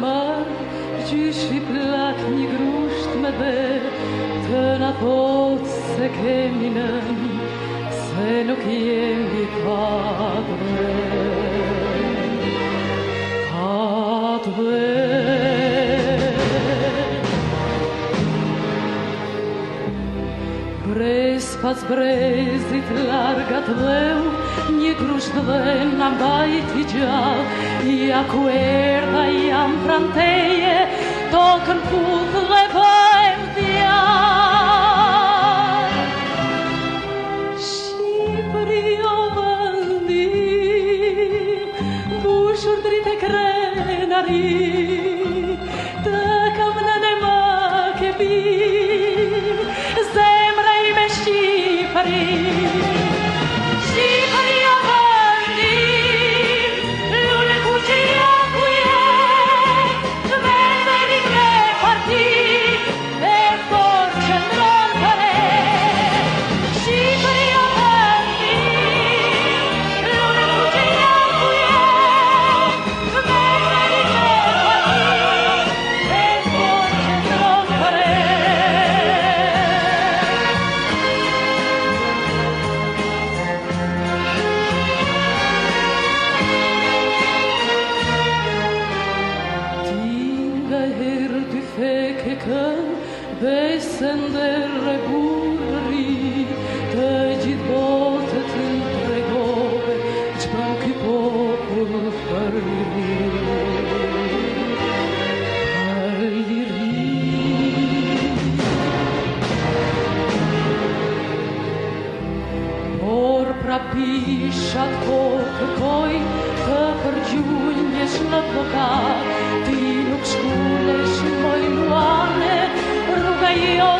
marë, gjysh i plak një grusht me dhe, të na thot se kemi nën, se nuk jemi patve. Brez pas brezit largat dheu, një grusht dhe na mbajti gjallë, ja ku erdha jam pranteje, tokën puth dhe bëjmë djallë. Shqipëri o vëndim, bushur dritë e krenari, të kam në ne më kebim, zemrej me Shqipëri. Shqipëri o vëndim, lule ku që ja ku jet, venderi me partit, e forë qëndron për e. Shqipëri o vëndim, lule ku që ja ku jet, venderi me partit, e forë qëndron për e. Feke kën, besën dhe reburri, të gjithë botët të tregove, që bën ky popull për liri. Por prapishat po kërkoj, të përgjunjesh në tokat, ti nuk shkulesh moj luane, rruga jo